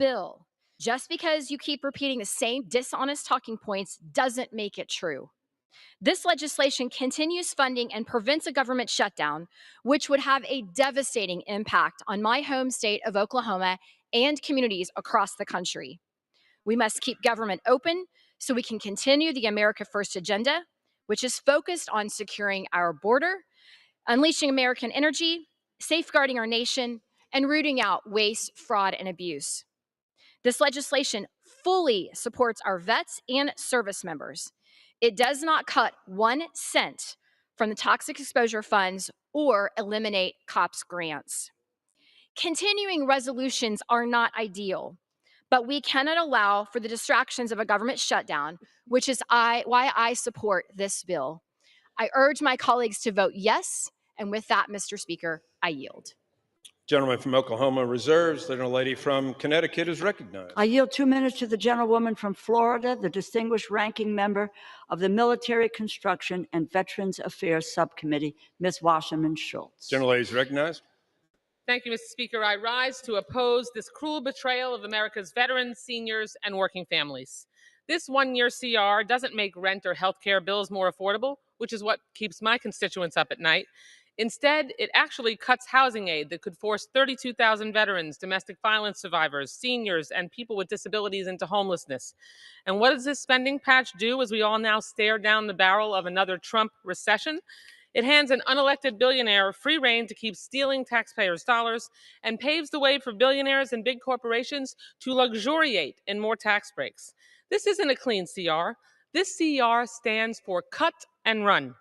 bill. Just because you keep repeating the same dishonest talking points doesn't make it true. This legislation continues funding and prevents a government shutdown, which would have a devastating impact on my home state of Oklahoma and communities across the country. We must keep government open so we can continue the America First agenda, which is focused on securing our border, unleashing American energy, safeguarding our nation, and rooting out waste, fraud, and abuse. This legislation fully supports our vets and service members. It does not cut 1 cent from the toxic exposure funds or eliminate COPS grants. Continuing resolutions are not ideal, but we cannot allow for the distractions of a government shutdown, which is why I support this bill. I urge my colleagues to vote yes, and with that, Mr. Speaker, I yield. Gentleman from Oklahoma reserves. The lady from Connecticut is recognized. I yield 2 minutes to the gentlewoman from Florida, the distinguished ranking member of the Military Construction and Veterans Affairs Subcommittee, Ms. Wasserman Schultz. Gentlelady is recognized. Thank you, Mr. Speaker. I rise to oppose this cruel betrayal of America's veterans, seniors, and working families. This one-year CR doesn't make rent or health care bills more affordable, which is what keeps my constituents up at night. Instead, it actually cuts housing aid that could force 32,000 veterans, domestic violence survivors, seniors, and people with disabilities into homelessness. And what does this spending patch do as we all now stare down the barrel of another Trump recession? It hands an unelected billionaire free rein to keep stealing taxpayers' dollars and paves the way for billionaires and big corporations to luxuriate in more tax breaks. This isn't a clean CR. This CR stands for cut and run.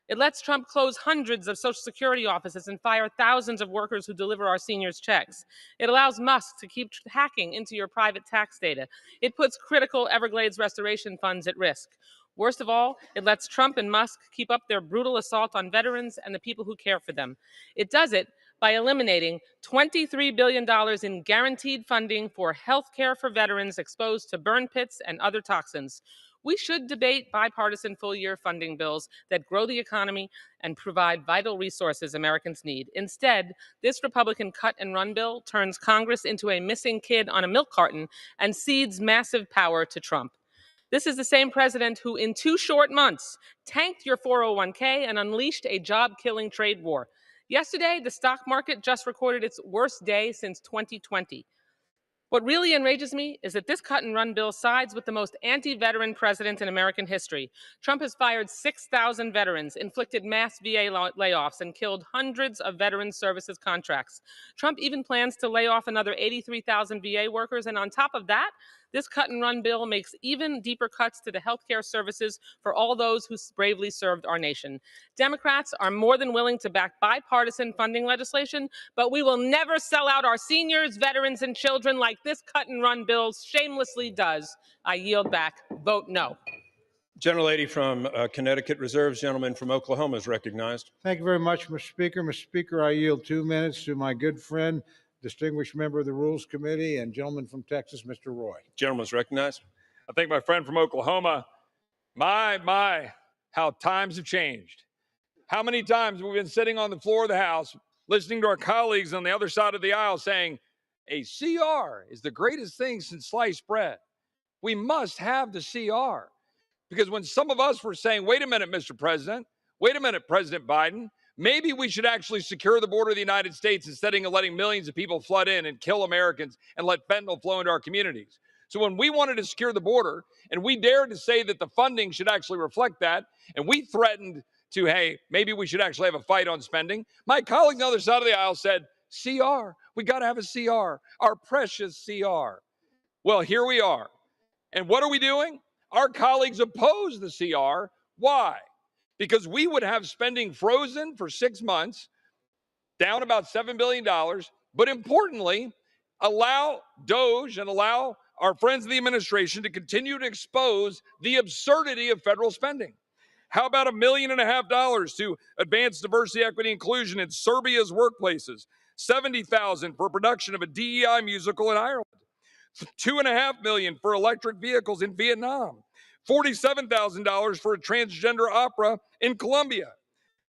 It lets Trump close hundreds of Social Security offices and fire thousands of workers who deliver our seniors checks. It allows Musk to keep hacking into your private tax data. It puts critical Everglades restoration funds at risk. Worst of all, it lets Trump and Musk keep up their brutal assault on veterans and the people who care for them. It does it by eliminating $23 billion in guaranteed funding for health care for veterans exposed to burn pits and other toxins. We should debate bipartisan full-year funding bills that grow the economy and provide vital resources Americans need. Instead, this Republican cut-and-run bill turns Congress into a missing kid on a milk carton and cedes massive power to Trump. This is the same president who, in 2 short months, tanked your 401k and unleashed a job-killing trade war. Yesterday, the stock market just recorded its worst day since 2020. What really enrages me is that this cut-and-run bill sides with the most anti-veteran president in American history. Trump has fired 6,000 veterans, inflicted mass VA layoffs, and killed hundreds of veteran services contracts. Trump even plans to lay off another 83,000 VA workers, and on top of that, this cut-and-run bill makes even deeper cuts to the healthcare services for all those who bravely served our nation. Democrats are more than willing to back bipartisan funding legislation, but we will never sell out our seniors, veterans, and children like this cut-and-run bill shamelessly does. I yield back. Vote no. Gentlelady from Connecticut reserves. Gentleman from Oklahoma is recognized. Thank you very much, Mr. Speaker. Mr. Speaker, I yield 2 minutes to my good friend, distinguished member of the Rules Committee, and gentleman from Texas, Mr. Roy. Gentleman is recognized. I think my friend from Oklahoma, my, how times have changed. How many times we've been sitting on the floor of the House, listening to our colleagues on the other side of the aisle saying, a CR is the greatest thing since sliced bread. We must have the CR. Because when some of us were saying, wait a minute, Mr. President, wait a minute, President Biden, maybe we should actually secure the border of the United States instead of letting millions of people flood in and kill Americans and let fentanyl flow into our communities. So when we wanted to secure the border and we dared to say that the funding should actually reflect that, and we threatened to, hey, maybe we should actually have a fight on spending, my colleagues on the other side of the aisle said, CR, we got to have a CR, our precious CR. Well, here we are. And what are we doing? Our colleagues oppose the CR. Why? Because we would have spending frozen for 6 months, down about $7 billion, but importantly, allow DOGE and allow our friends in the administration to continue to expose the absurdity of federal spending. How about $1.5 million to advance diversity, equity, inclusion in Serbia's workplaces? $70,000 for production of a DEI musical in Ireland. $2.5 million for electric vehicles in Vietnam. $47,000 for a transgender opera in Colombia.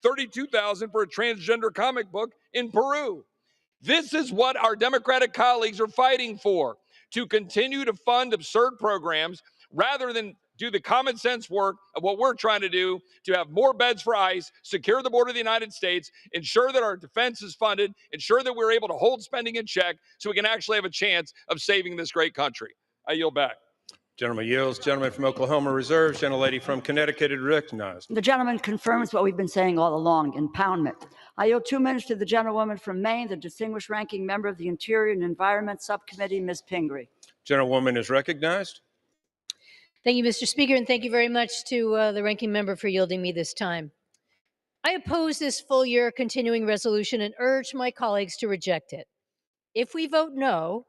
$32,000 for a transgender comic book in Peru. This is what our Democratic colleagues are fighting for. to continue to fund absurd programs rather than do the common sense work of what we're trying to do to have more beds for ICE, secure the border of the United States, ensure that our defense is funded, ensure that we're able to hold spending in check so we can actually have a chance of saving this great country. I yield back. Gentleman yields. Gentleman from Oklahoma reserves. Gentlelady from Connecticut is recognized. The gentleman confirms what we've been saying all along, impoundment. I yield 2 minutes to the gentlewoman from Maine, the distinguished ranking member of the Interior and Environment Subcommittee, Ms. Pingree. Gentlewoman is recognized. Thank you, Mr. Speaker, and thank you very much to the ranking member for yielding me this time. I oppose this full year continuing resolution and urge my colleagues to reject it. If we vote no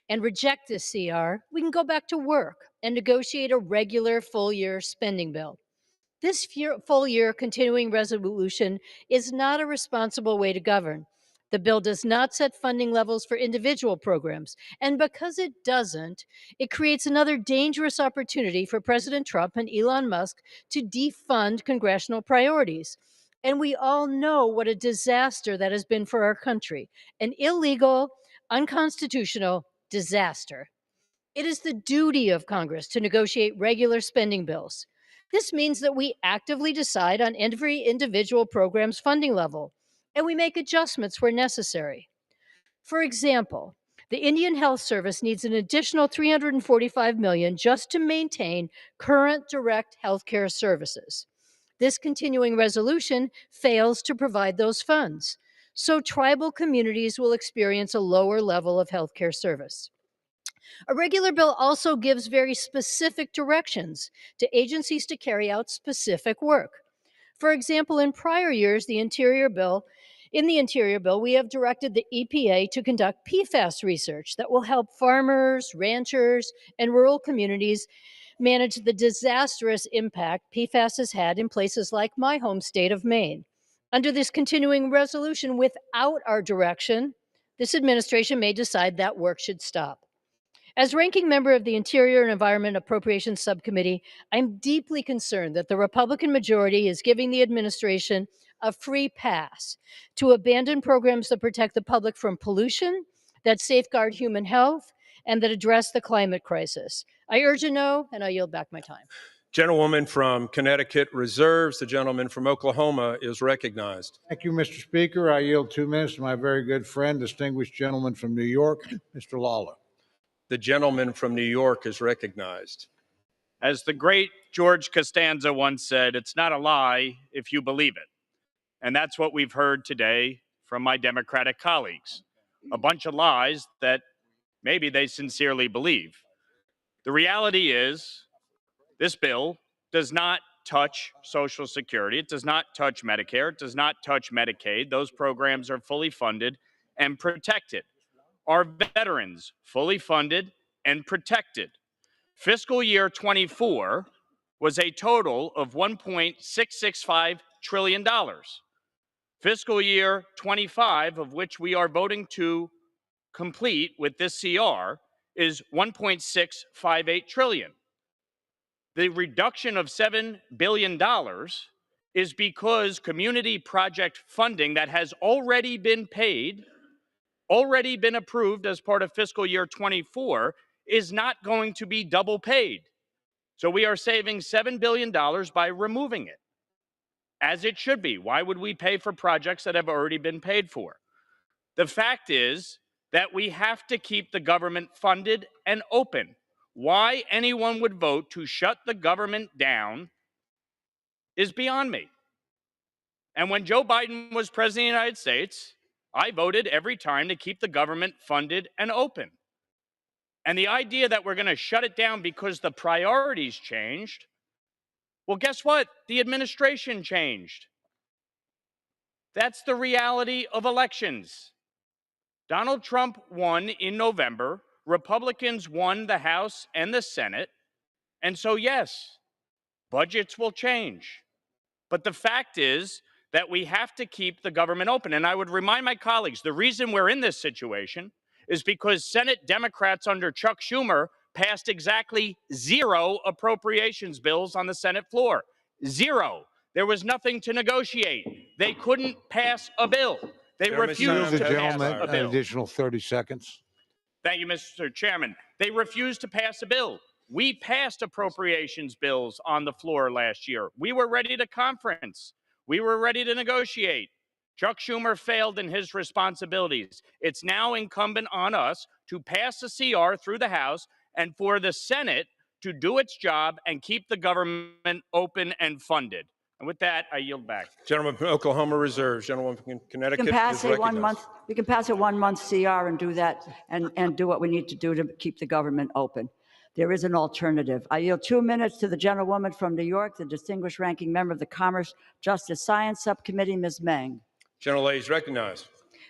and reject this CR, we can go back to work and negotiate a regular full year spending bill. This full year continuing resolution is not a responsible way to govern. The bill does not set funding levels for individual programs, and because it doesn't, it creates another dangerous opportunity for President Trump and Elon Musk to defund congressional priorities. And we all know what a disaster that has been for our country, an illegal, unconstitutional disaster. It is the duty of Congress to negotiate regular spending bills. This means that we actively decide on every individual program's funding level, and we make adjustments where necessary. For example, the Indian Health Service needs an additional $345 million just to maintain current direct healthcare services. This continuing resolution fails to provide those funds, so tribal communities will experience a lower level of healthcare service. A regular bill also gives very specific directions to agencies to carry out specific work. For example, in prior years, in the Interior Bill, we have directed the EPA to conduct PFAS research that will help farmers, ranchers, and rural communities manage the disastrous impact PFAS has had in places like my home state of Maine. Under this continuing resolution, without our direction, this administration may decide that work should stop. As ranking member of the Interior and Environment Appropriations Subcommittee, I'm deeply concerned that the Republican majority is giving the administration a free pass to abandon programs that protect the public from pollution, that safeguard human health, and that address the climate crisis. I urge a no, and I yield back my time. Gentlewoman from Connecticut reserves. The gentleman from Oklahoma is recognized. Thank you, Mr. Speaker. I yield 2 minutes to my very good friend, distinguished gentleman from New York, Mr. Lawler. The gentleman from New York is recognized. As the great George Costanza once said, it's not a lie if you believe it. And that's what we've heard today from my Democratic colleagues. A bunch of lies that maybe they sincerely believe. The reality is this bill does not touch Social Security. It does not touch Medicare. It does not touch Medicaid. Those programs are fully funded and protected. Our veterans fully funded and protected. Fiscal year 24 was a total of $1.665 trillion. Fiscal year 25, of which we are voting to complete with this CR, is $1.658 trillion. The reduction of $7 billion is because community project funding that has already been paid, already been approved as part of fiscal year 24, is not going to be double paid. So we are saving $7 billion by removing it, as it should be. Why would we pay for projects that have already been paid for? The fact is that we have to keep the government funded and open. Why anyone would vote to shut the government down is beyond me. And when Joe Biden was president of the United States, I voted every time to keep the government funded and open. And the idea that we're going to shut it down because the priorities changed, well, guess what? The administration changed. That's the reality of elections. Donald Trump won in November. Republicans won the House and the Senate. And so, yes, budgets will change. But the fact is that we have to keep the government open. And I would remind my colleagues, the reason we're in this situation is because Senate Democrats under Chuck Schumer passed exactly 0 appropriations bills on the Senate floor. 0. There was nothing to negotiate. They couldn't pass a bill. They refused to pass a an bill. additional 30 seconds. Thank you, Mr. Chairman. They refused to pass a bill. We passed appropriations bills on the floor last year. We were ready to conference. We were ready to negotiate. Chuck Schumer failed in his responsibilities. It's now incumbent on us to pass a CR through the House and for the Senate to do its job and keep the government open and funded. And with that, I yield back. Gentleman from Oklahoma reserves. Gentleman from Connecticut is recognized. We can pass a 1-month CR and do that and do what we need to do to keep the government open. There is an alternative. I yield 2 minutes to the gentlewoman from New York, the distinguished ranking member of the Commerce, Justice, Science Subcommittee, Ms. Meng. Gentlelady is recognized.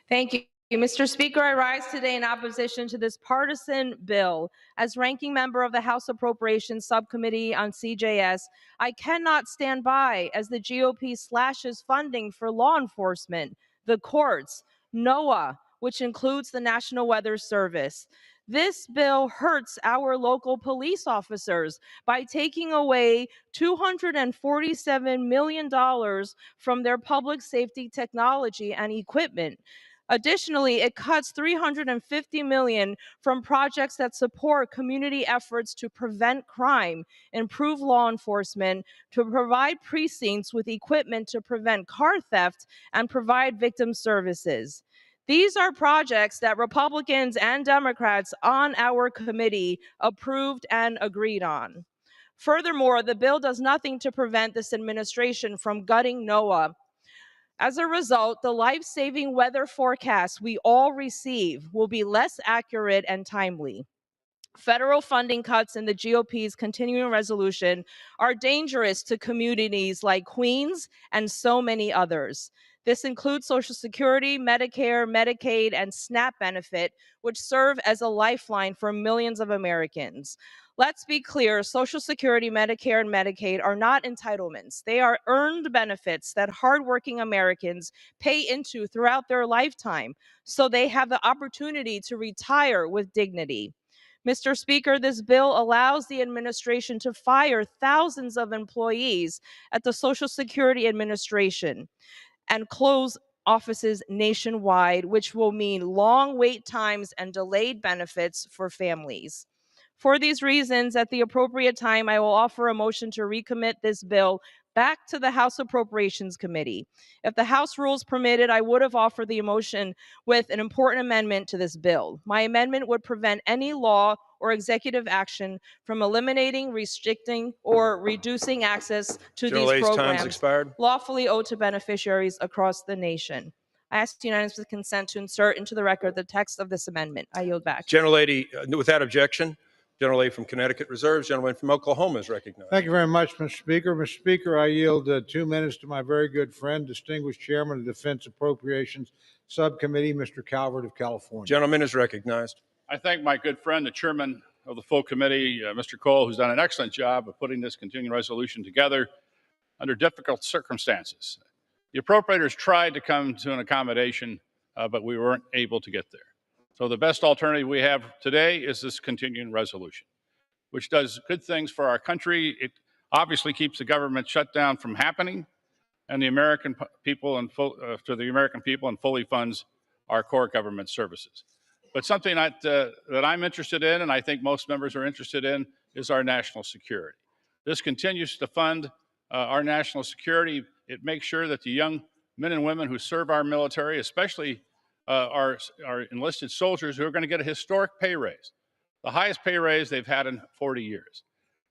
Thank you. Mr. Speaker, I rise today in opposition to this partisan bill. As ranking member of the House Appropriations Subcommittee on CJS, I cannot stand by as the GOP slashes funding for law enforcement, the courts, NOAA, which includes the National Weather Service. This bill hurts our local police officers by taking away $247 million from their public safety technology and equipment. Additionally, it cuts $350 million from projects that support community efforts to prevent crime, improve law enforcement, to provide precincts with equipment to prevent car theft, and provide victim services. These are projects that Republicans and Democrats on our committee approved and agreed on. Furthermore, the bill does nothing to prevent this administration from gutting NOAA. As a result, the life-saving weather forecasts we all receive will be less accurate and timely. Federal funding cuts in the GOP's continuing resolution are dangerous to communities like Queens and so many others. This includes Social Security, Medicare, Medicaid, and SNAP benefit, which serve as a lifeline for millions of Americans. Let's be clear, Social Security, Medicare, and Medicaid are not entitlements. They are earned benefits that hardworking Americans pay into throughout their lifetime, so they have the opportunity to retire with dignity. Mr. Speaker, this bill allows the administration to fire thousands of employees at the Social Security Administration and close offices nationwide, which will mean long wait times and delayed benefits for families. For these reasons, at the appropriate time, I will offer a motion to recommit this bill back to the House Appropriations Committee. If the House rules permitted, I would have offered the motion with an important amendment to this bill. My amendment would prevent any law or executive action from eliminating, restricting, or reducing access to these programs lawfully owed to beneficiaries across the nation. I ask unanimous consent to insert into the record the text of this amendment. I yield back. Gentlelady, without objection. Gentlelady from Connecticut reserves. Gentleman from Oklahoma is recognized. Thank you very much, Mr. Speaker. Mr. Speaker, I yield 2 minutes to my very good friend, distinguished chairman of the Defense Appropriations Subcommittee, Mr. Calvert of California. Gentleman is recognized. I thank my good friend, the chairman of the full committee, Mr. Cole, who's done an excellent job of putting this continuing resolution together under difficult circumstances. The appropriators tried to come to an accommodation, but we weren't able to get there. So the best alternative we have today is this continuing resolution, which does good things for our country. It obviously keeps the government shutdown from happening, and the American people and fully funds our core government services. But something that I'm interested in, and I think most members are interested in, is our national security. This continues to fund our national security. It makes sure that the young men and women who serve our military, especially our enlisted soldiers, who are going to get a historic pay raise, the highest pay raise they've had in 40 years.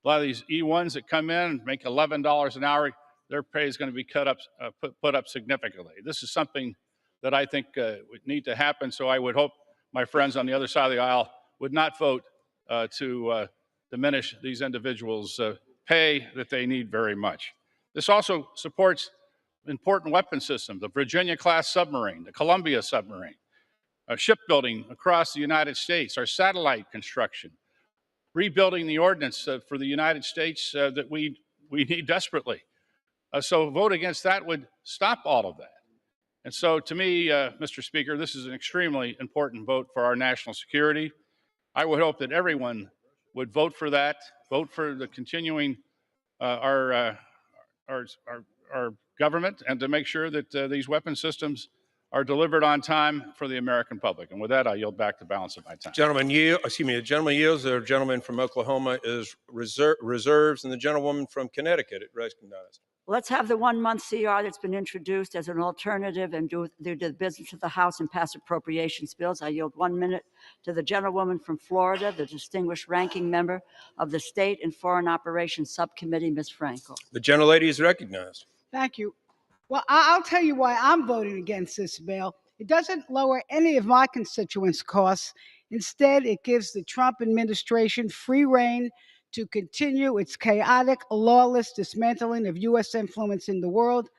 A lot of these E1s that come in and make $11 an hour, their pay is going to be put up significantly. This is something that I think would need to happen, so I would hope my friends on the other side of the aisle would not vote to diminish these individuals' pay that they need very much. This also supports important weapon systems, the Virginia-class submarine, the Columbia submarine, shipbuilding across the United States, our satellite construction, rebuilding the ordnance for the United States that we need desperately. So a vote against that would stop all of that. And so to me, Mr. Speaker, this is an extremely important vote for our national security. I would hope that everyone would vote for that, vote for the continuing our government, and to make sure that these weapon systems are delivered on time for the American public. And with that, I yield back the balance of my time. The gentleman yields. The gentleman from Oklahoma is reserves, and the gentlewoman from Connecticut is recognized. Let's have the 1 month CR that's been introduced as an alternative and do the business of the House and pass appropriations bills. I yield 1 minute to the gentlewoman from Florida, the distinguished ranking member of the State and Foreign Operations Subcommittee, Ms. Frankel. The gentlelady is recognized. Thank you. Well, I'll tell you why I'm voting against this bill. It doesn't lower any of my constituents' costs. Instead, it gives the Trump administration free rein to continue its chaotic, lawless dismantling of U.S. influence in the world,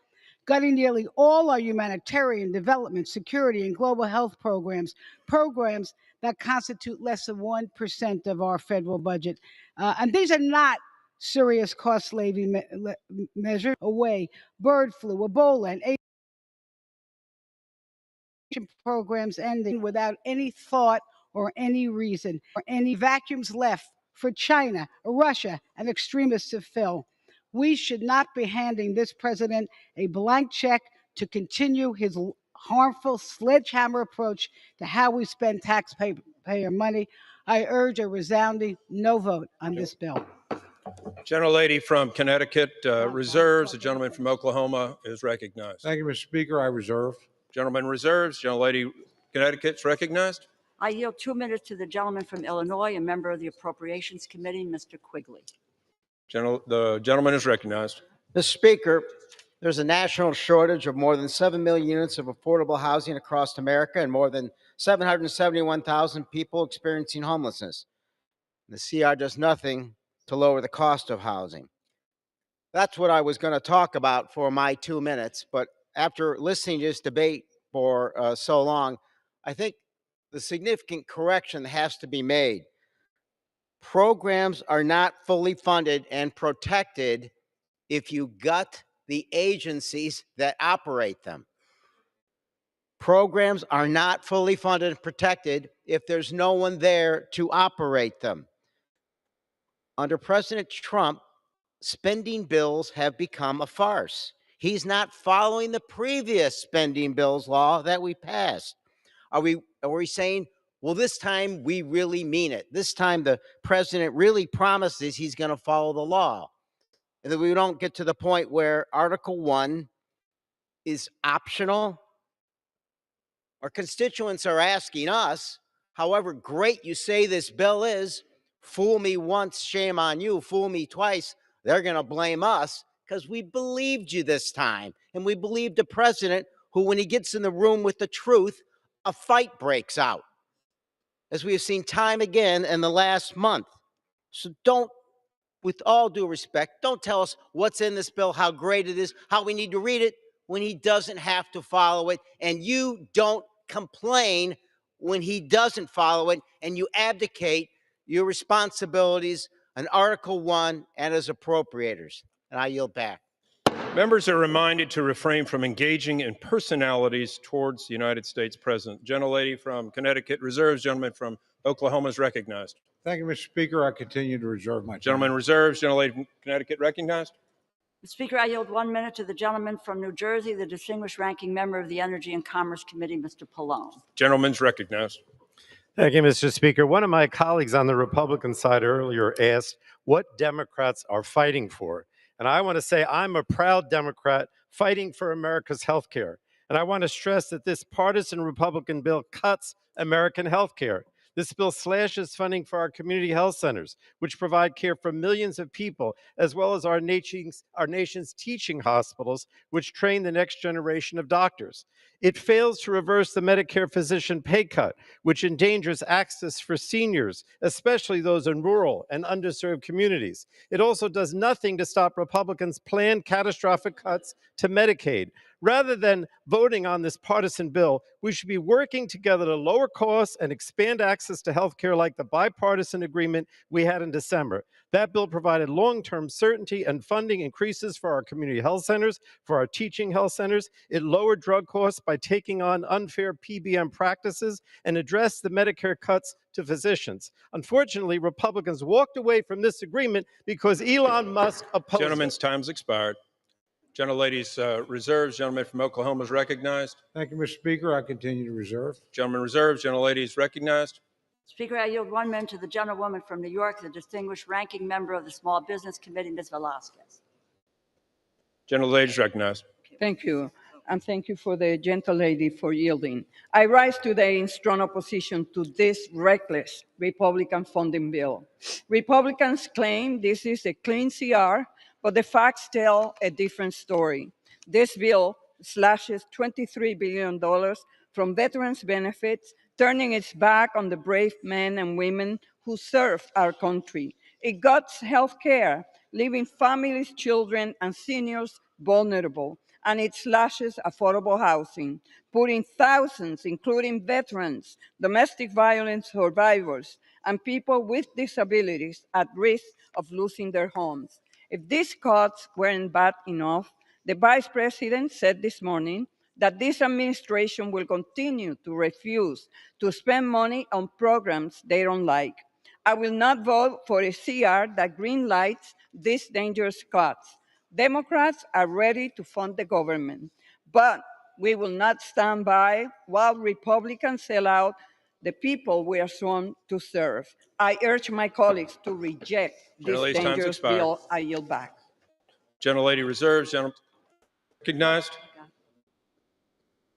gutting nearly all our humanitarian development, security, and global health programs that constitute less than 1% of our federal budget. And these are not serious cost-saving measures away. Bird flu, Ebola, and Asian programs ending without any thought or any reason, or any vacuums left for China, Russia, and extremists to fill. We should not be handing this president a blank check to continue his harmful sledgehammer approach to how we spend taxpayer money. I urge a resounding no vote on this bill. Gentlelady from Connecticut reserves. The gentleman from Oklahoma is recognized. Thank you, Mr. Speaker. I reserve. Gentleman reserves. Gentlelady Connecticut is recognized. I yield 2 minutes to the gentleman from Illinois, a member of the Appropriations Committee, Mr. Quigley. The gentleman is recognized. Mr. Speaker, there's a national shortage of more than 7 million units of affordable housing across America and more than 771,000 people experiencing homelessness. The CR does nothing to lower the cost of housing. That's what I was going to talk about for my 2 minutes, but after listening to this debate for so long, I think the significant correction has to be made. Programs are not fully funded and protected if you gut the agencies that operate them. Programs are not fully funded and protected if there's no one there to operate them. Under President Trump, spending bills have become a farce. He's not following the previous spending bills law that we passed. Are we saying, well, this time we really mean it? This time the president really promises he's going to follow the law. And that we don't get to the point where Article 1 is optional. Our constituents are asking us, however great you say this bill is, fool me once, shame on you, fool me twice, they're going to blame us because we believed you this time. And we believed the president who, when he gets in the room with the truth, a fight breaks out, as we have seen time again in the last month. So don't, with all due respect, don't tell us what's in this bill, how great it is, how we need to read it, when he doesn't have to follow it. And you don't complain when he doesn't follow it, and you abdicate your responsibilities on Article 1 and as appropriators. And I yield back. Members are reminded to refrain from engaging in personalities towards the United States President. Gentlelady from Connecticut reserves. Gentleman from Oklahoma is recognized. Thank you, Mr. Speaker. I continue to reserve my time. Gentleman reserves. Gentlelady from Connecticut recognized. Mr. Speaker, I yield 1 minute to the gentleman from New Jersey, the distinguished ranking member of the Energy and Commerce Committee, Mr. Pallone. Gentleman's recognized. Thank you, Mr. Speaker. One of my colleagues on the Republican side earlier asked what Democrats are fighting for. And I want to say I'm a proud Democrat fighting for America's health care. And I want to stress that this partisan Republican bill cuts American health care. This bill slashes funding for our community health centers, which provide care for millions of people, as well as our nation's teaching hospitals, which train the next generation of doctors. It fails to reverse the Medicare physician pay cut, which endangers access for seniors, especially those in rural and underserved communities. It also does nothing to stop Republicans' planned catastrophic cuts to Medicaid. Rather than voting on this partisan bill, we should be working together to lower costs and expand access to health care like the bipartisan agreement we had in December. That bill provided long-term certainty and funding increases for our community health centers, for our teaching health centers. It lowered drug costs by taking on unfair PBM practices and addressed the Medicare cuts to physicians. Unfortunately, Republicans walked away from this agreement because Elon Musk opposed it. Gentleman's time's expired. Gentlelady's reserves. Gentleman from Oklahoma is recognized. Thank you, Mr. Speaker. I continue to reserve. Gentleman reserves. Gentlelady is recognized. Speaker, I yield 1 minute to the gentlewoman from New York, the distinguished ranking member of the Small Business Committee, Ms. Velasquez. Gentlelady is recognized. Thank you. And thank you for the gentle lady for yielding. I rise today in strong opposition to this reckless Republican funding bill. Republicans claim this is a clean CR, but the facts tell a different story. This bill slashes $23 billion from veterans' benefits, turning its back on the brave men and women who serve our country. It guts health care, leaving families, children, and seniors vulnerable, and it slashes affordable housing, putting thousands, including veterans, domestic violence survivors, and people with disabilities at risk of losing their homes. If these cuts weren't bad enough, the Vice President said this morning that this administration will continue to refuse to spend money on programs they don't like. I will not vote for a CR that greenlights these dangerous cuts. Democrats are ready to fund the government, but we will not stand by while Republicans sell out the people we are sworn to serve. I urge my colleagues to reject this Gentlelady's time's dangerous expired. bill. I yield back. Gentlelady reserves. Gentleman recognized.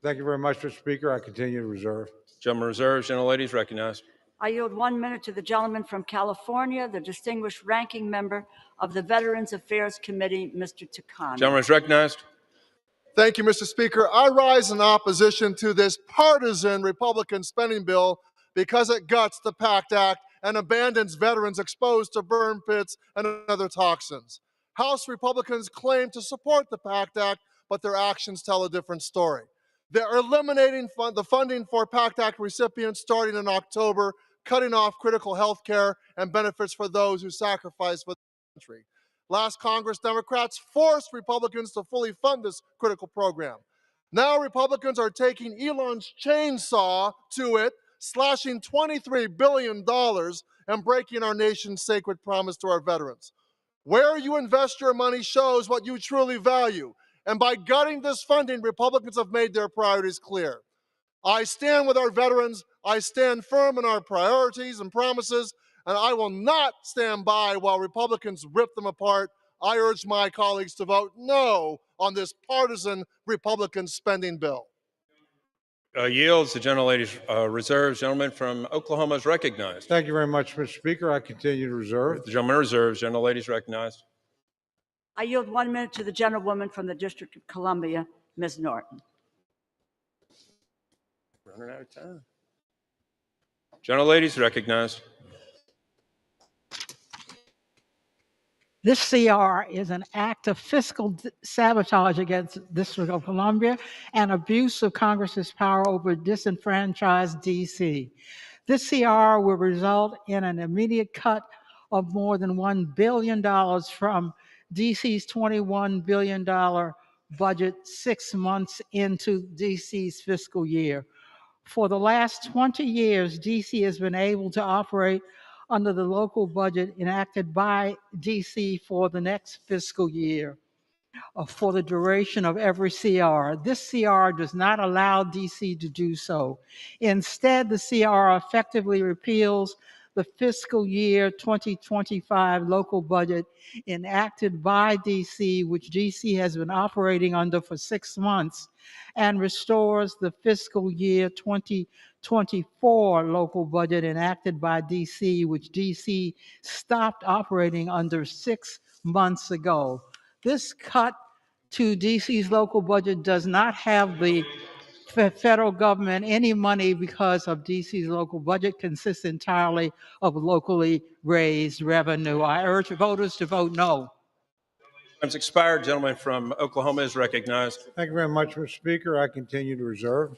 Thank you very much, Mr. Speaker. I continue to reserve. Gentleman reserves. Gentlelady is recognized. I yield 1 minute to the gentleman from California, the distinguished ranking member of the Veterans Affairs Committee, Mr. Takano. Gentleman is recognized. Thank you, Mr. Speaker. I rise in opposition to this partisan Republican spending bill because it guts the PACT Act and abandons veterans exposed to burn pits and other toxins. House Republicans claim to support the PACT Act, but their actions tell a different story. They're eliminating the funding for PACT Act recipients starting in October, cutting off critical health care and benefits for those who sacrifice for the country. Last Congress, Democrats forced Republicans to fully fund this critical program. Now Republicans are taking Elon's chainsaw to it, slashing $23 billion and breaking our nation's sacred promise to our veterans. Where you invest your money shows what you truly value. And by gutting this funding, Republicans have made their priorities clear. I stand with our veterans. I stand firm in our priorities and promises, and I will not stand by while Republicans rip them apart. I urge my colleagues to vote no on this partisan Republican spending bill. Yields. The gentlelady's reserves. Gentleman from Oklahoma is recognized. Thank you very much, Mr. Speaker. I continue to reserve. The gentleman reserves. Gentlelady is recognized. I yield 1 minute to the gentlewoman from the District of Columbia, Ms. Norton. Running out of time. Gentlelady is recognized. This CR is an act of fiscal sabotage against the District of Columbia and abuse of Congress's power over disenfranchised DC. This CR will result in an immediate cut of more than $1 billion from DC's $21 billion budget 6 months into DC's fiscal year. For the last 20 years, DC has been able to operate under the local budget enacted by DC for the next fiscal year for the duration of every CR. This CR does not allow DC to do so. Instead, the CR effectively repeals the fiscal year 2025 local budget enacted by DC, which DC has been operating under for 6 months, and restores the fiscal year 2024 local budget enacted by DC, which DC stopped operating under 6 months ago. This cut to DC's local budget does not have the federal government any money because of DC's local budget consists entirely of locally raised revenue. I urge voters to vote no. Time's expired. Gentleman from Oklahoma is recognized. Thank you very much, Mr. Speaker. I continue to reserve.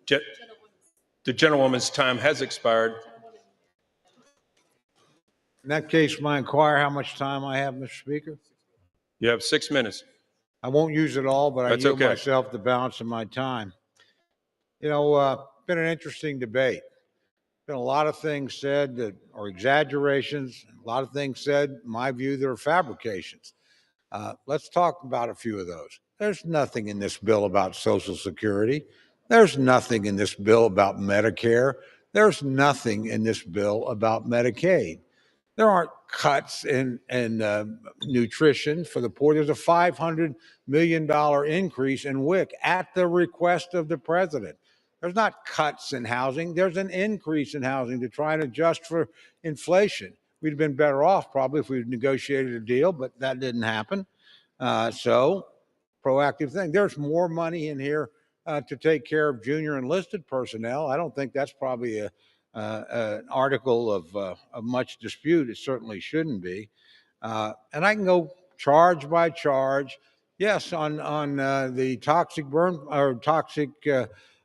The gentlewoman's time has expired. In that case, may I inquire how much time I have, Mr. Speaker? You have 6 minutes. I won't use it all, but I That's yield okay. myself the balance of my time. You know, been an interesting debate. Been a lot of things said that are exaggerations, a lot of things said, in my view, that are fabrications. Let's talk about a few of those. There's nothing in this bill about Social Security. There's nothing in this bill about Medicare. There's nothing in this bill about Medicaid. There aren't cuts in nutrition for the poor. There's a $500 million increase in WIC at the request of the president. There's not cuts in housing. There's an increase in housing to try and adjust for inflation. We'd have been better off probably if we'd negotiated a deal, but that didn't happen. So proactive thing. There's more money in here to take care of junior enlisted personnel. I don't think that's probably an article of much dispute. It certainly shouldn't be. And I can go charge by charge. Yes, on the toxic burn or toxic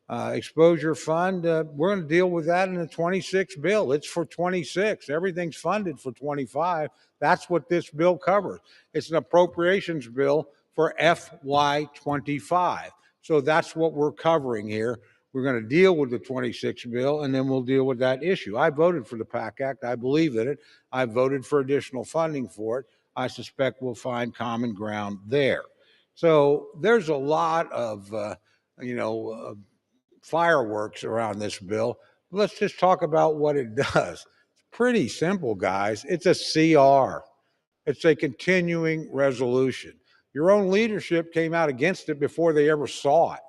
exposure fund, we're going to deal with that in the 26 bill. It's for 26. Everything's funded for 25. That's what this bill covers. It's an appropriations bill for FY25. So that's what we're covering here. We're going to deal with the 26 bill, and then we'll deal with that issue. I voted for the PAC Act. I believe in it. I voted for additional funding for it. I suspect we'll find common ground there. So there's a lot of, fireworks around this bill. Let's just talk about what it does. It's pretty simple, guys. It's a CR. It's a continuing resolution. Your own leadership came out against it before they ever saw it.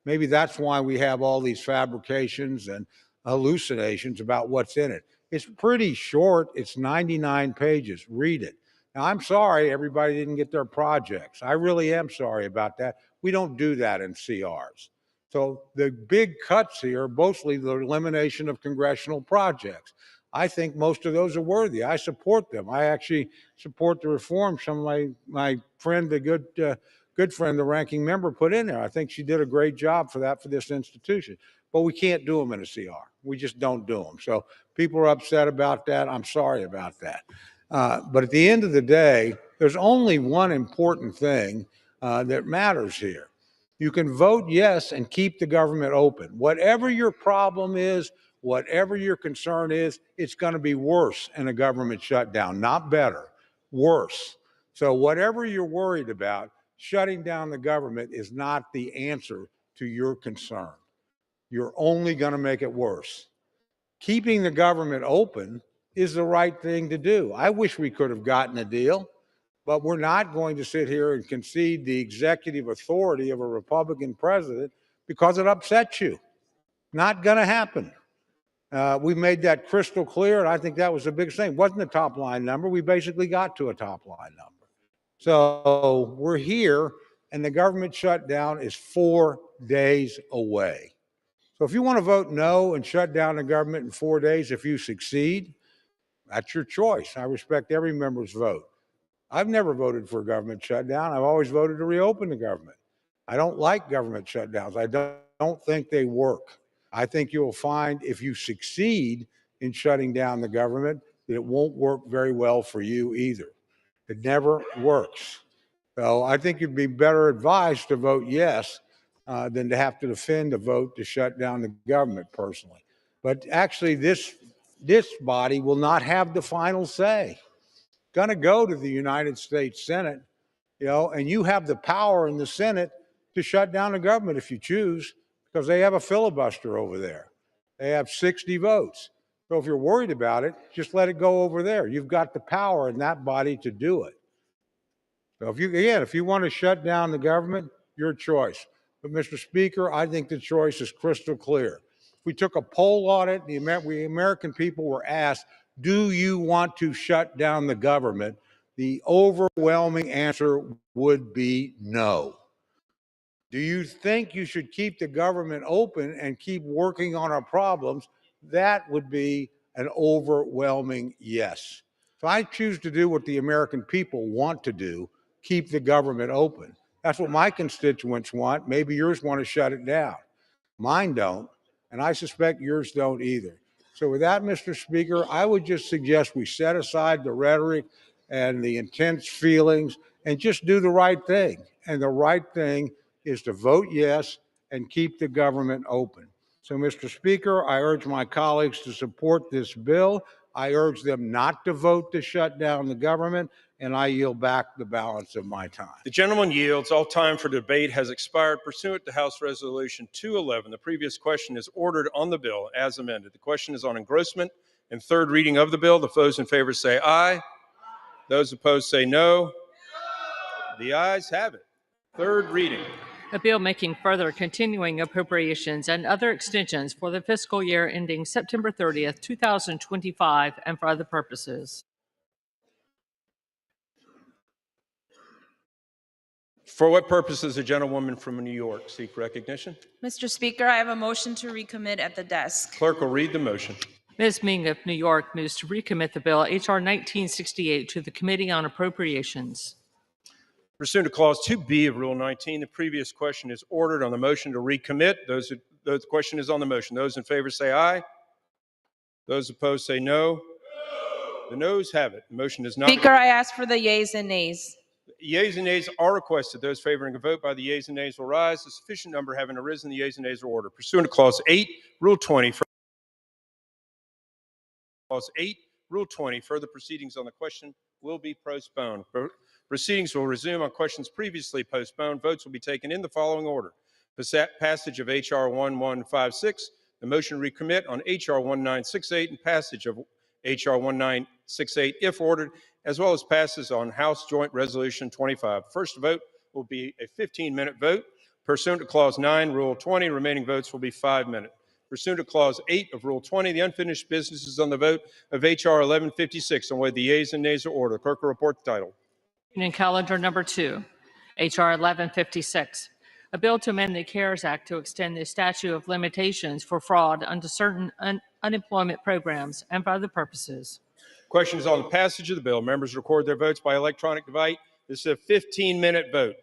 Maybe that's why we have all these fabrications and hallucinations about what's in it. It's pretty short. It's 99 pages. Read it. Now, I'm sorry everybody didn't get their projects. I really am sorry about that. We don't do that in CRs. So the big cuts here are mostly the elimination of congressional projects. I think most of those are worthy. I support them. I actually support the reforms some of my friend, the good friend, the ranking member, put in there. I think she did a great job for this institution. But we can't do them in a CR. We just don't do them. So people are upset about that. I'm sorry about that. But at the end of the day, there's only one important thing that matters here. You can vote yes and keep the government open. Whatever your problem is, whatever your concern is, it's going to be worse in a government shutdown, not better, worse. So whatever you're worried about, shutting down the government is not the answer to your concern. You're only going to make it worse. Keeping the government open is the right thing to do. I wish we could have gotten a deal, but we're not going to sit here and concede the executive authority of a Republican president because it upsets you. Not going to happen. We made that crystal clear, and I think that was the biggest thing. It wasn't a top line number. We basically got to a top line number. So we're here, and the government shutdown is 4 days away. So if you want to vote no and shut down the government in 4 days, if you succeed, that's your choice. I respect every member's vote. I've never voted for a government shutdown. I've always voted to reopen the government. I don't like government shutdowns. I don't think they work. I think you'll find if you succeed in shutting down the government, that it won't work very well for you either. It never works. So I think you'd be better advised to vote yes than to have to defend a vote to shut down the government personally. But actually, this body will not have the final say. Going to go to the United States Senate, and you have the power in the Senate to shut down the government if you choose, because they have a filibuster over there. They have 60 votes. So if you're worried about it, just let it go over there. You've got the power in that body to do it. So if you want to shut down the government, your choice. But Mr. Speaker, I think the choice is crystal clear. If we took a poll on it, the American people were asked, do you want to shut down the government? The overwhelming answer would be no. Do you think you should keep the government open and keep working on our problems? That would be an overwhelming yes. So I choose to do what the American people want to do, keep the government open. That's what my constituents want. Maybe yours want to shut it down. Mine don't, and I suspect yours don't either. So with that, Mr. Speaker, I would just suggest we set aside the rhetoric and the intense feelings and just do the right thing. And the right thing is to vote yes and keep the government open. So, Mr. Speaker, I urge my colleagues to support this bill. I urge them not to vote to shut down the government, and I yield back the balance of my time. The gentleman yields. All time for debate has expired pursuant to House Resolution 211. The previous question is ordered on the bill as amended. The question is on engrossment and third reading of the bill. Those in favor say aye. Those opposed say no. The ayes have it. Third reading. A bill making further continuing appropriations and other extensions for the fiscal year ending September 30th, 2025, and for other purposes. For what purpose does the gentlewoman from New York seek recognition? Mr. Speaker, I have a motion to recommit at the desk. Clerk will read the motion. Ms. Ming of New York moves to recommit the bill H.R. 1968 to the Committee on Appropriations. Pursuant to Clause 2B of Rule 19, the previous question is ordered on the motion to recommit. The question is on the motion. Those in favor say aye. Those opposed say no. The noes have it. The motion is not. Speaker, I ask for the yeas and nays. Yeas and nays are requested. Those favoring a vote by the yeas and nays will rise. A sufficient number having arisen, the yeas and nays are ordered. Pursuant to Clause 8, Rule 20. Clause 8, Rule 20. Further proceedings on the question will be postponed. Proceedings will resume on questions previously postponed. Votes will be taken in the following order. Passage of H.R. 1156, the motion to recommit on H.R. 1968, and passage of H.R. 1968 if ordered, as well as passes on House Joint Resolution 25. First vote will be a 15-minute vote. Pursuant to Clause 9, Rule 20, remaining votes will be 5 minutes. Pursuant to Clause 8 of Rule 20, the unfinished business is on the vote of H.R. 1156, on whether the yeas and nays are ordered. Clerk will report the title. Union Calendar number 2, H.R. 1156, a bill to amend the CARES Act to extend the statute of limitations for fraud under certain unemployment programs and for other purposes. Question is on the passage of the bill. Members record their votes by electronic device. This is a 15-minute vote.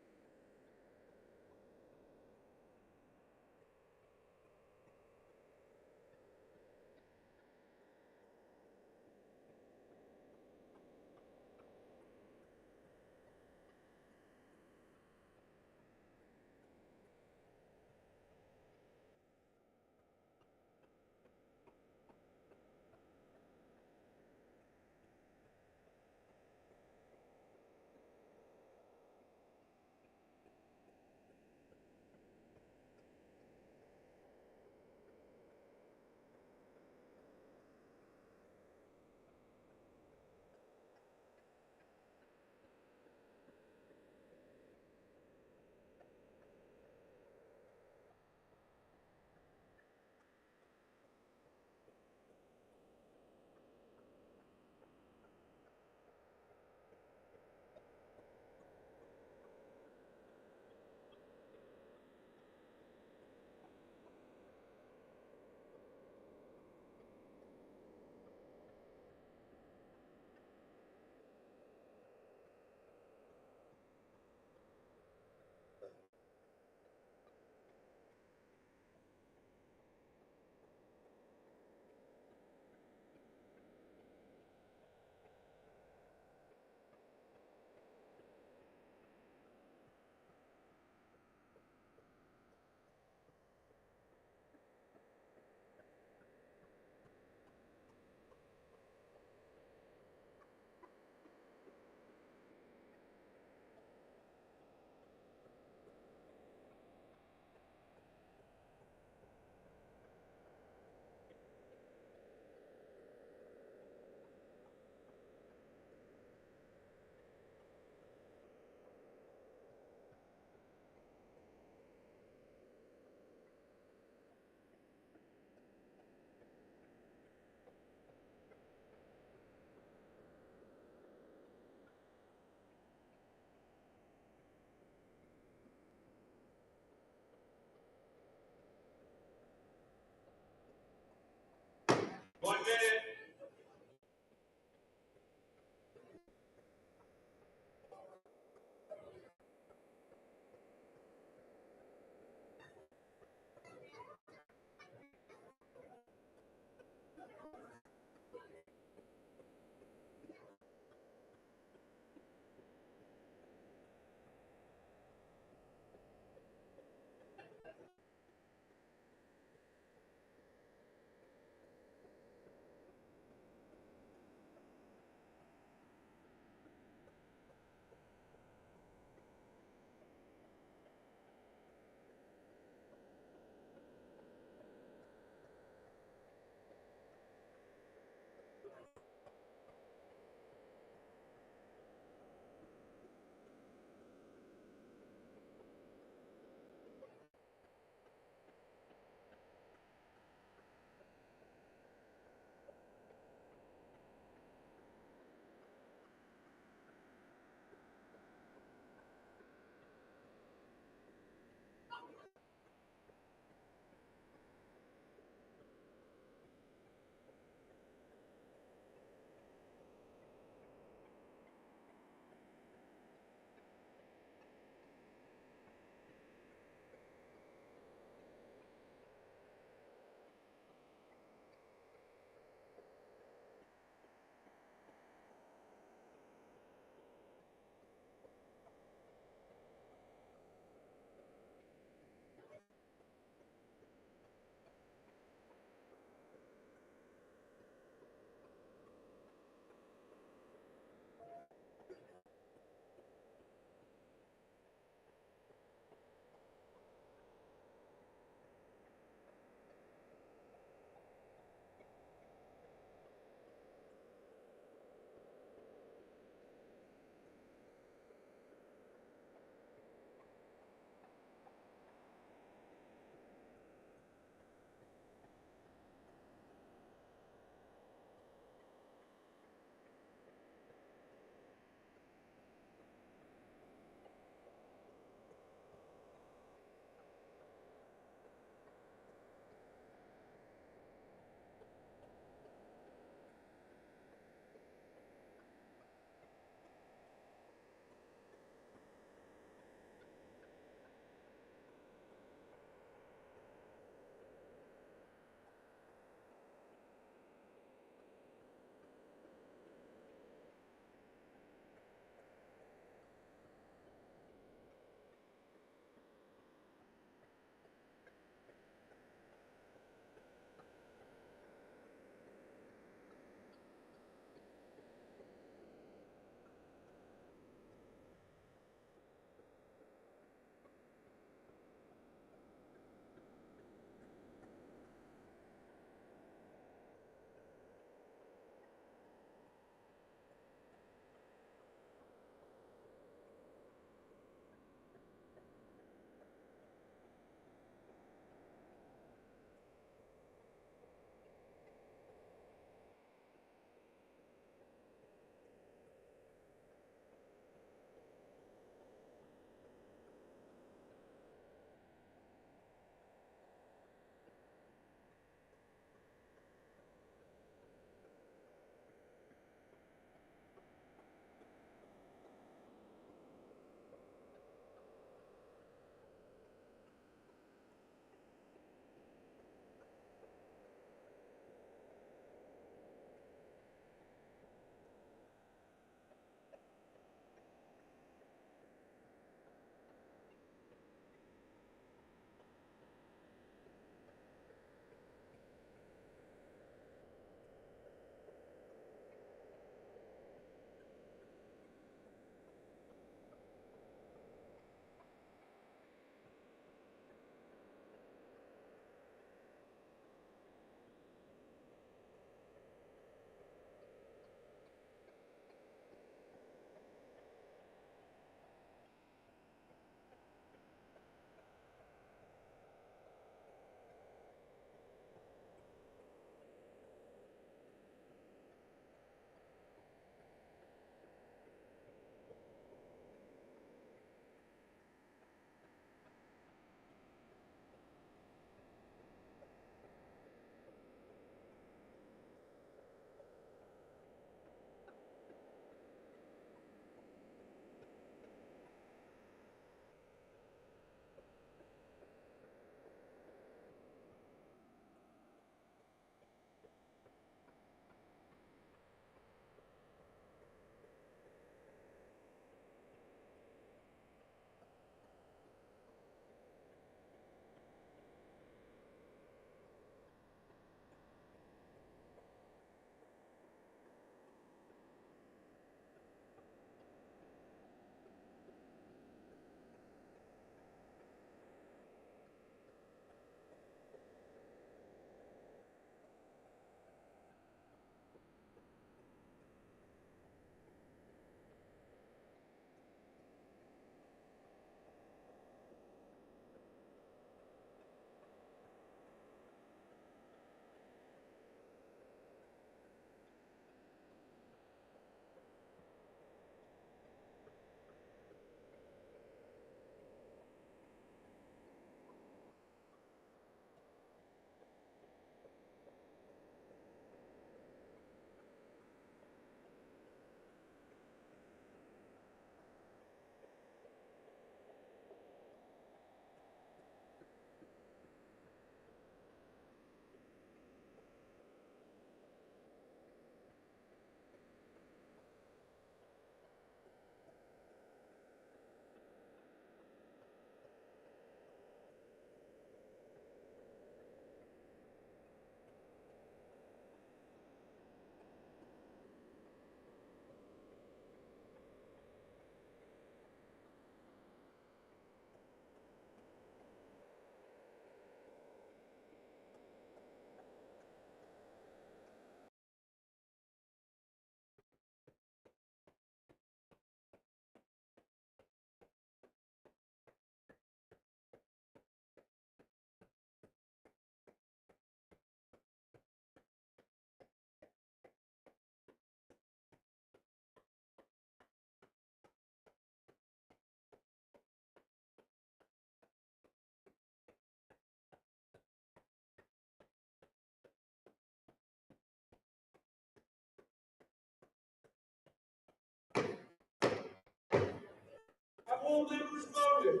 Members voted.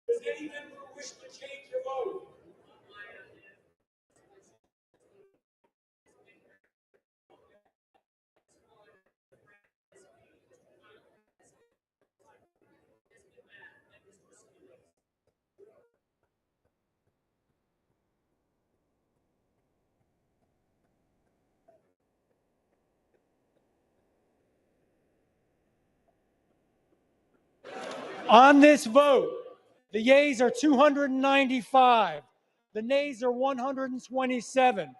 Does any member wish to change their vote? On this vote, the yeas are 295. The nays are 127.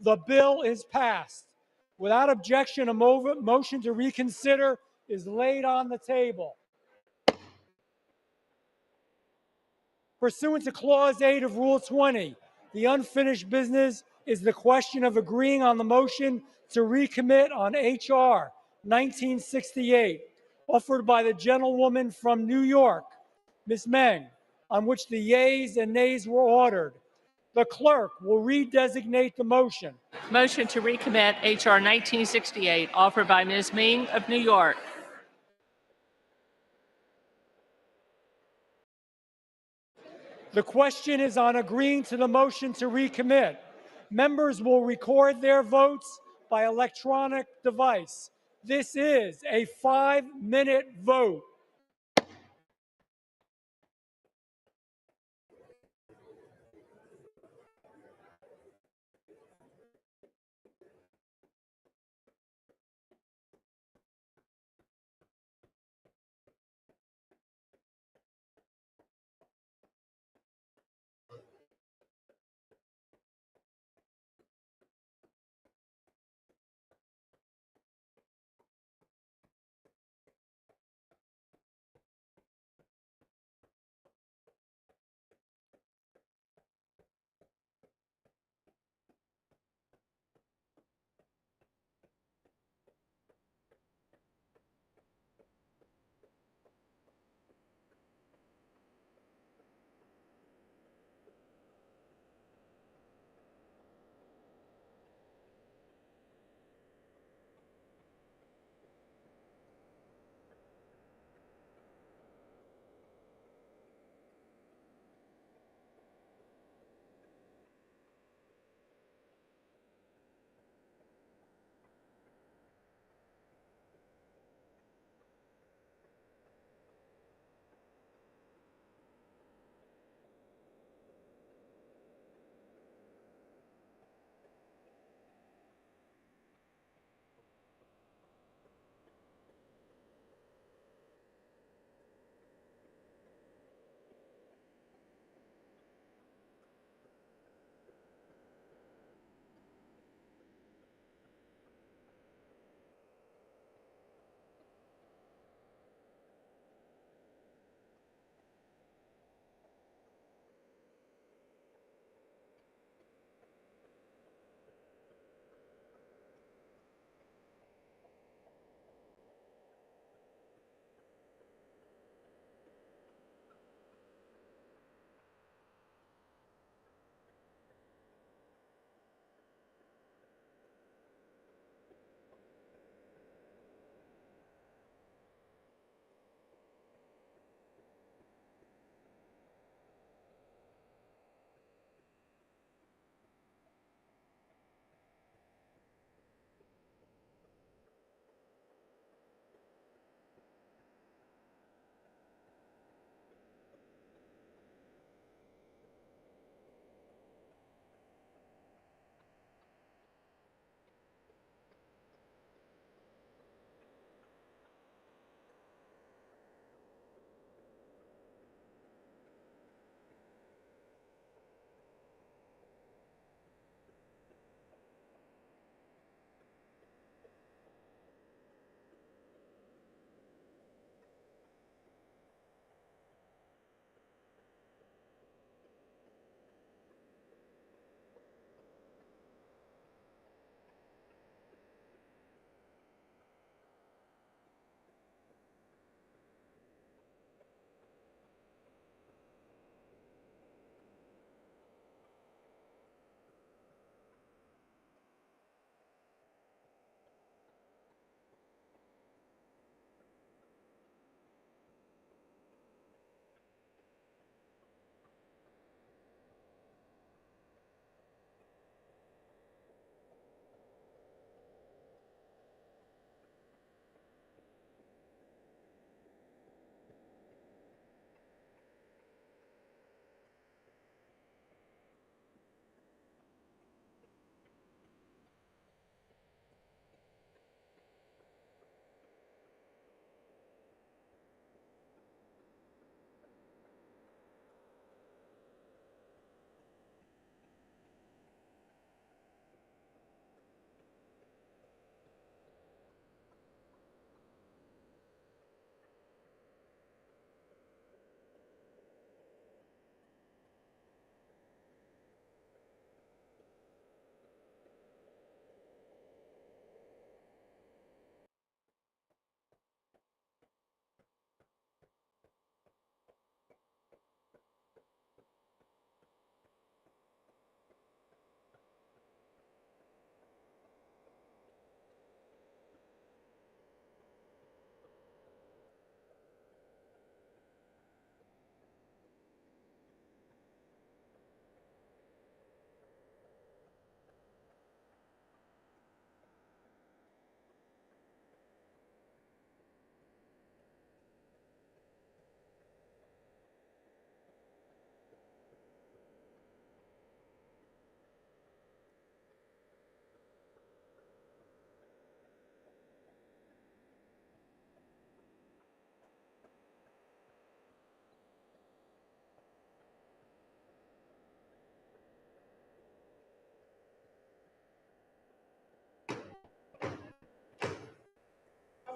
The bill is passed. Without objection, a motion to reconsider is laid on the table. Pursuant to Clause 8 of Rule 20, the unfinished business is the question of agreeing on the motion to recommit on H.R. 1968, offered by the gentlewoman from New York, Ms. Meng, on which the yeas and nays were ordered. The clerk will redesignate the motion. Motion to recommit H.R. 1968, offered by Ms. Ming of New York. The question is on agreeing to the motion to recommit. Members will record their votes by electronic device. This is a 5-minute vote.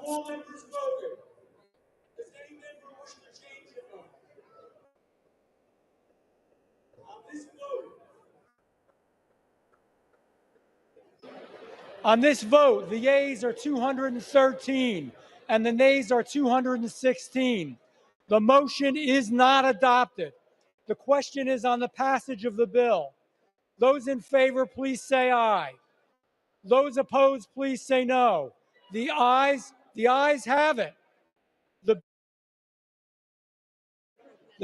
all members voted? Has any member wish to change their vote? On this vote, the yeas are 213 and the nays are 216. The motion is not adopted. The question is on the passage of the bill. Those in favor, please say aye. Those opposed, please say no. The ayes have it. The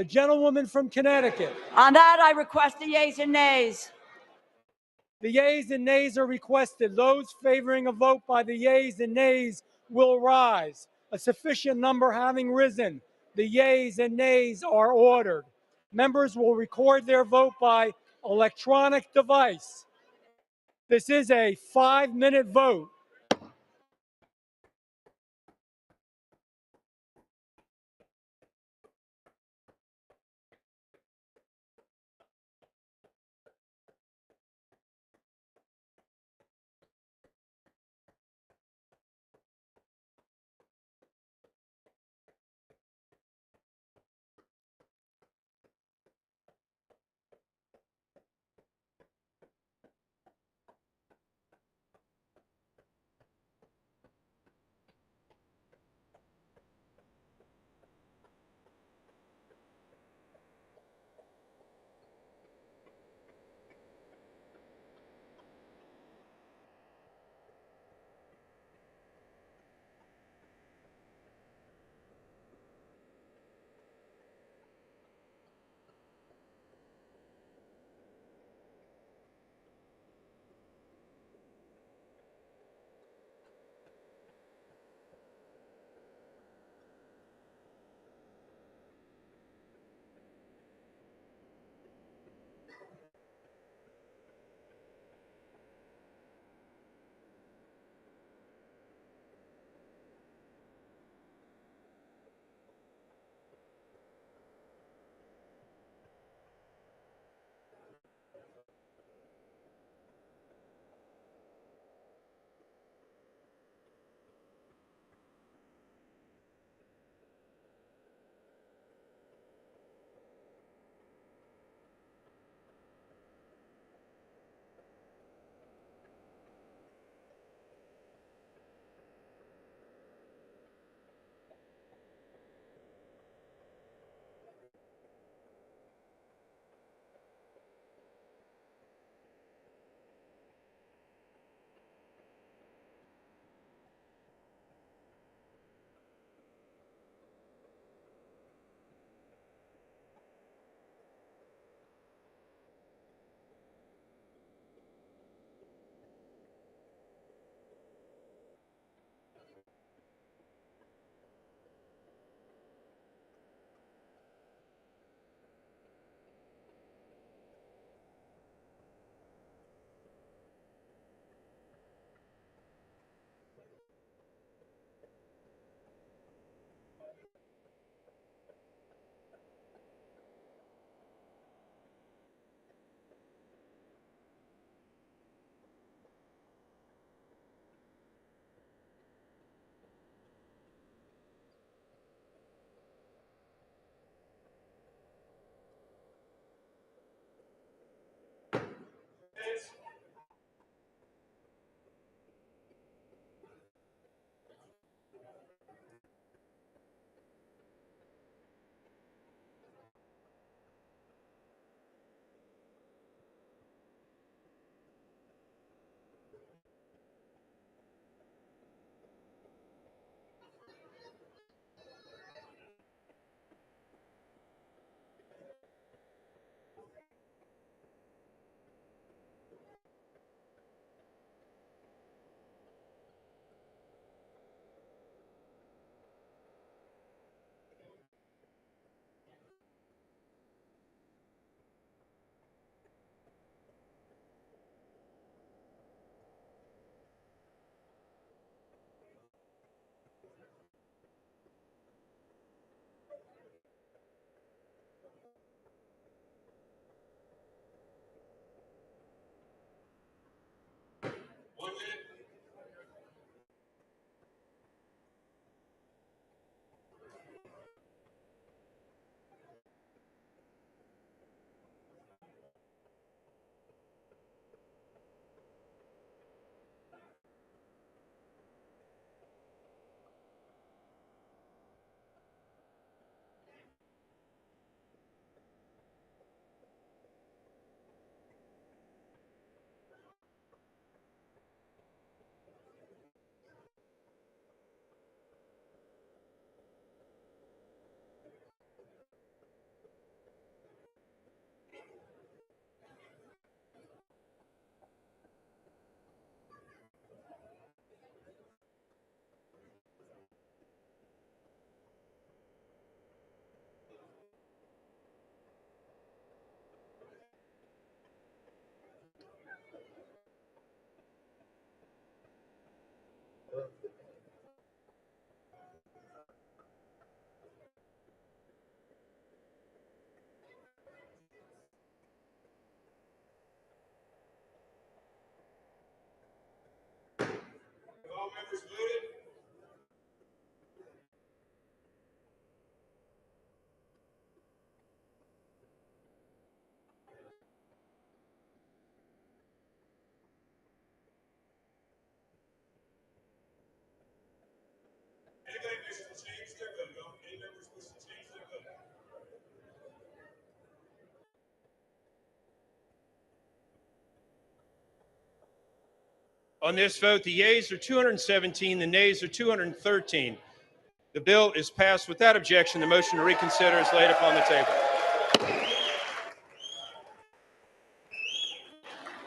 gentlewoman from Connecticut. On that, I request the yeas and nays. The yeas and nays are requested. Those favoring a vote by the yeas and nays will rise. A sufficient number having risen, the yeas and nays are ordered. Members will record their vote by electronic device. This is a 5-minute vote. On this vote, the yeas are 217, the nays are 213. The bill is passed without objection. The motion to reconsider is laid upon the table.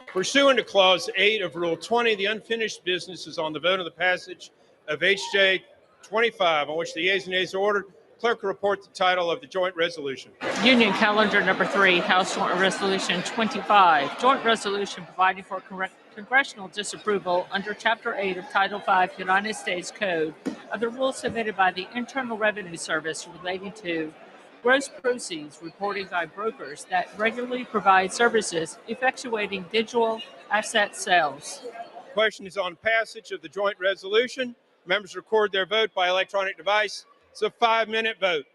Pursuant to Clause 8 of Rule 20, the unfinished business is on the vote of the passage of H.J. 25, on which the yeas and nays are ordered. Clerk will report the title of the joint resolution. Union Calendar Number 3, House Joint Resolution 25, Joint Resolution providing for congressional disapproval under Chapter 8 of Title 5 United States Code of the rules submitted by the Internal Revenue Service relating to gross proceeds reported by brokers that regularly provide services effectuating digital asset sales. The question is on passage of the joint resolution. Members record their vote by electronic device. It's a 5-minute vote.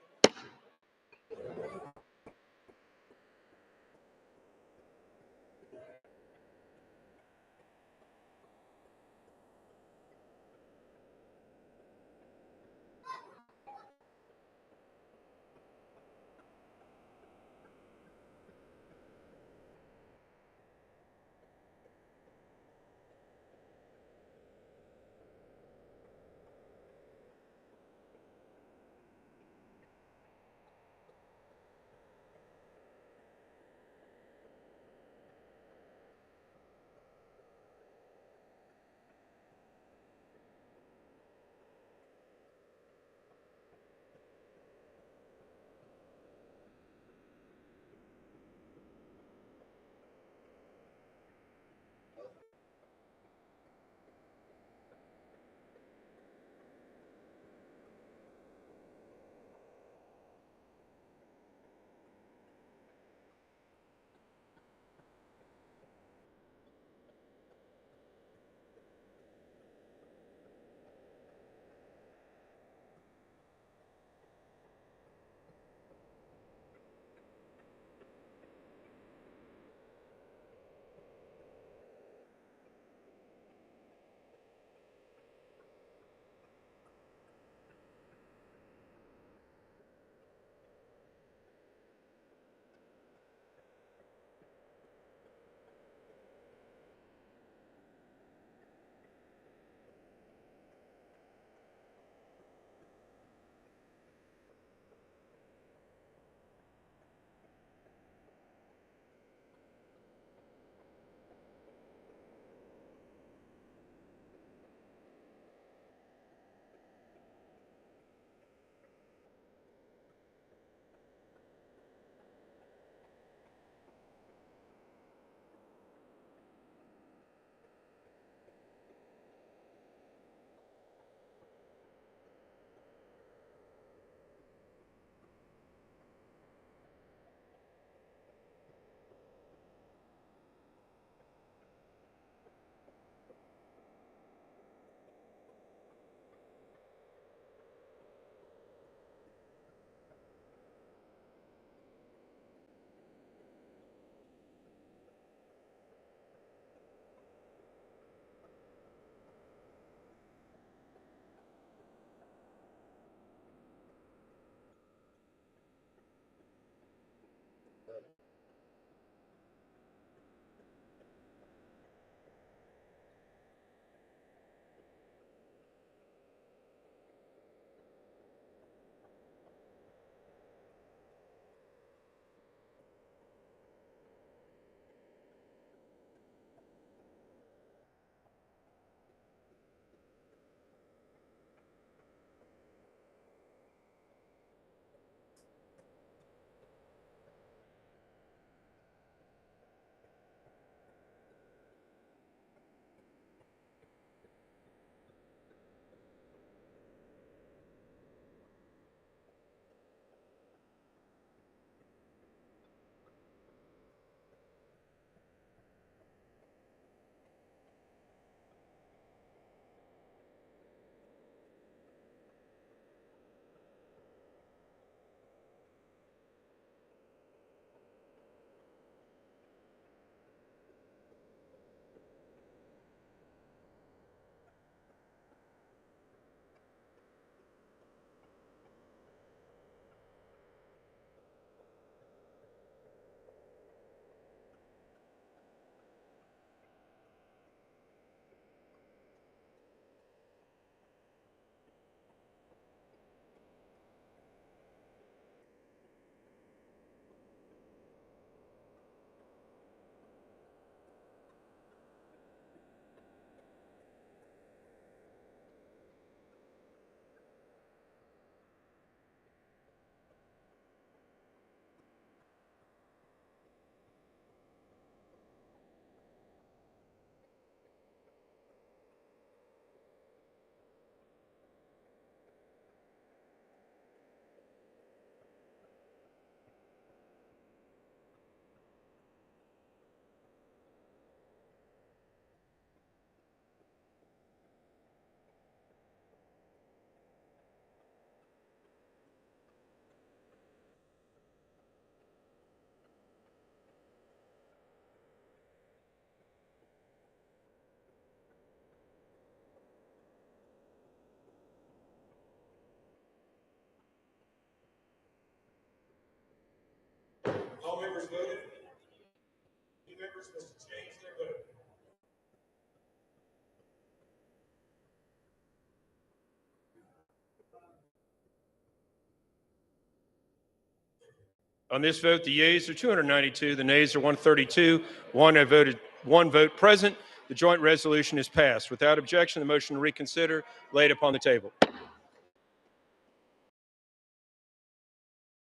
On this vote, the yeas are 292, the nays are 132, one vote present. The joint resolution is passed. Without objection, the motion to reconsider laid upon the table.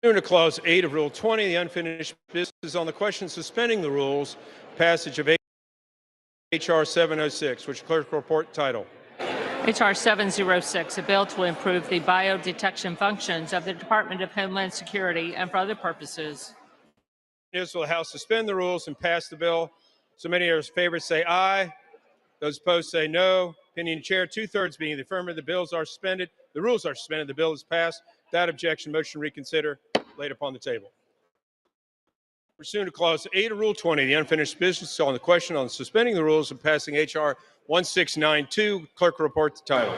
Pursuant to Clause 8 of Rule 20, the unfinished business is on the question suspending the rules, passage of H.R. 706, which clerk will report title. H.R. 706, a bill to improve the biodetection functions of the Department of Homeland Security and for other purposes. Will the House suspend the rules and pass the bill? So many of those in favor say aye. Those opposed say no. Opinion of the chair, 2/3 being in the affirmative. The bills are suspended. The rules are suspended. The bill is passed. Without objection, motion to reconsider laid upon the table. Pursuant to Clause 8 of Rule 20, the unfinished business on the question on suspending the rules and passing H.R. 1692. Clerk will report the title.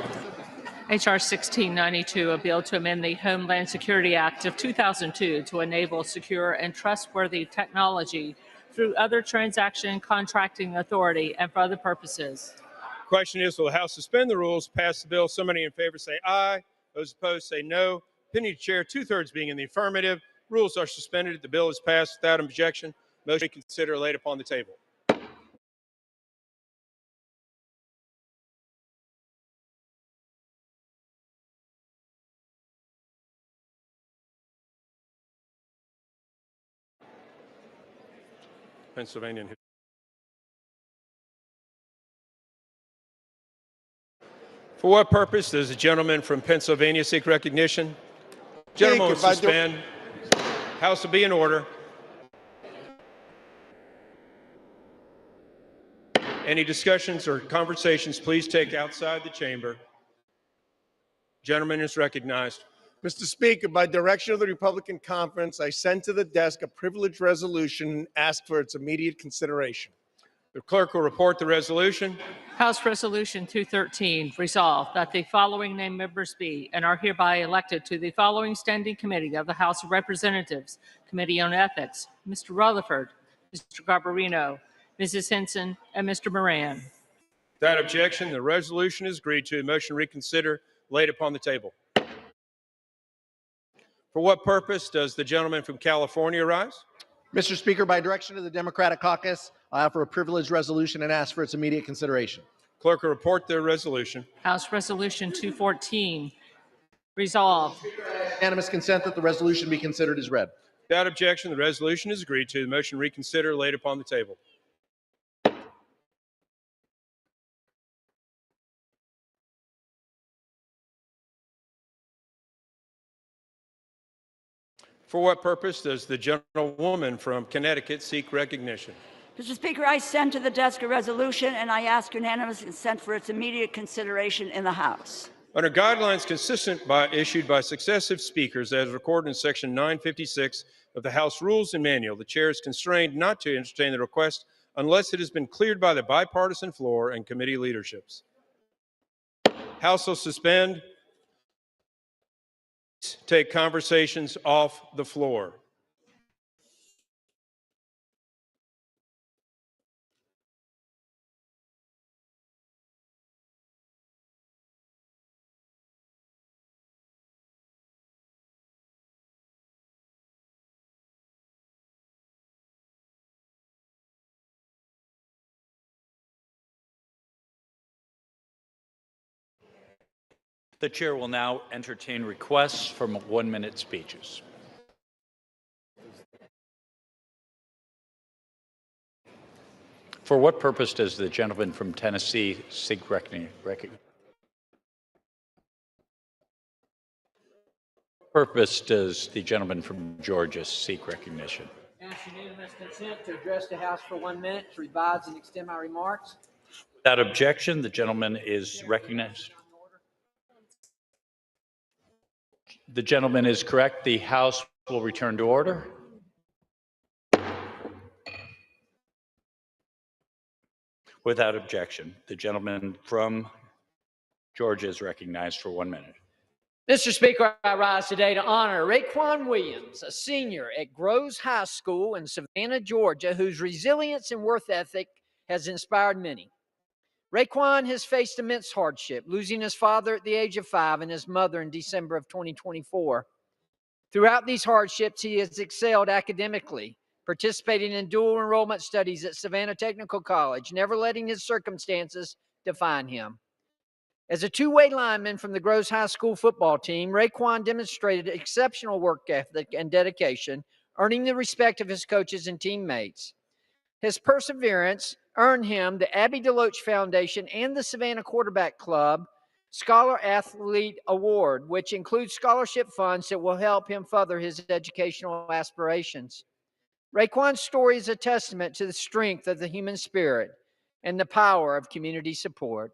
H.R. 1692, a bill to amend the Homeland Security Act of 2002 to enable secure and trustworthy technology through other transaction contracting authority and for other purposes. Question is, will the House suspend the rules, pass the bill? So many in favor say aye. Those opposed say no. Opinion of the chair, 2/3 being in the affirmative. Rules are suspended. The bill is passed without objection. Motion to reconsider laid upon the table. Pennsylvania. For what purpose does the gentleman from Pennsylvania seek recognition? Gentleman will suspend. House will be in order. Any discussions or conversations, please take outside the chamber. Gentleman is recognized. Mr. Speaker, by direction of the Republican Conference, I sent to the desk a privileged resolution and asked for its immediate consideration. The clerk will report the resolution. House Resolution 213, resolved that the following named members be and are hereby elected to the following standing committee of the House of Representatives: Committee on Ethics, Mr. Rutherford, Mr. Garbarino, Mrs. Henson, and Mr. Moran. Without objection, the resolution is agreed to. The motion to reconsider laid upon the table. For what purpose does the gentleman from California rise? Mr. Speaker, by direction of the Democratic Caucus, I offer a privileged resolution and ask for its immediate consideration. Clerk will report the resolution. House Resolution 214, resolved. Unanimous consent that the resolution be considered as read. Without objection, the resolution is agreed to. The motion to reconsider laid upon the table. For what purpose does the gentlewoman from Connecticut seek recognition? Mr. Speaker, I send to the desk a resolution, and I ask unanimous consent for its immediate consideration in the House. Under guidelines issued by successive speakers as recorded in Section 956 of the House Rules and Manual, the chair is constrained not to entertain the request unless it has been cleared by the bipartisan floor and committee leaderships. House will suspend. Take conversations off the floor. The chair will now entertain requests from 1-minute speeches. For what purpose does the gentleman from Tennessee seek recognition? Purpose does the gentleman from Georgia seek recognition? Ask unanimous consent to address the House for 1 minute to revise and extend my remarks. Without objection, the gentleman is recognized. The gentleman is correct. The House will return to order. Without objection, the gentleman from Georgia is recognized for 1 minute. Mr. Speaker, I rise today to honor Raekwon Williams, a senior at Groves High School in Savannah, Georgia, whose resilience and work ethic has inspired many. Raekwon has faced immense hardship, losing his father at the age of 5 and his mother in December of 2024. Throughout these hardships, he has excelled academically, participating in dual enrollment studies at Savannah Technical College, never letting his circumstances define him. As a two-way lineman from the Groves High School football team, Raekwon demonstrated exceptional work ethic and dedication, earning the respect of his coaches and teammates. His perseverance earned him the Abby Deloach Foundation and the Savannah Quarterback Club Scholar Athlete Award, which includes scholarship funds that will help him further his educational aspirations. Raekwon's story is a testament to the strength of the human spirit and the power of community support.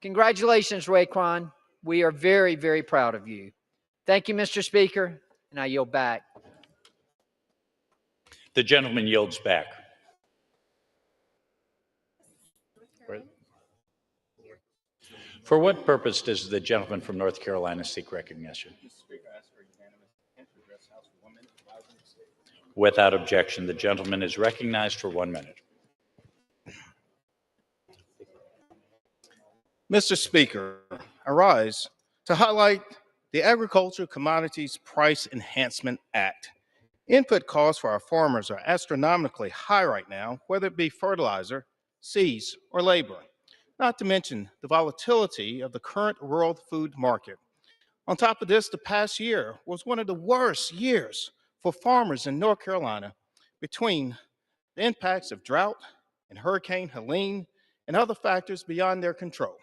Congratulations, Raekwon. We are very, very proud of you. Thank you, Mr. Speaker, and I yield back. The gentleman yields back. For what purpose does the gentleman from North Carolina seek recognition? Without objection, the gentleman is recognized for 1 minute. Mr. Speaker, I rise to highlight the Agricultural Commodities Price Enhancement Act. Input costs for our farmers are astronomically high right now, whether it be fertilizer, seeds, or labor, not to mention the volatility of the current world food market. On top of this, the past year was one of the worst years for farmers in North Carolina between the impacts of drought and Hurricane Helene and other factors beyond their control.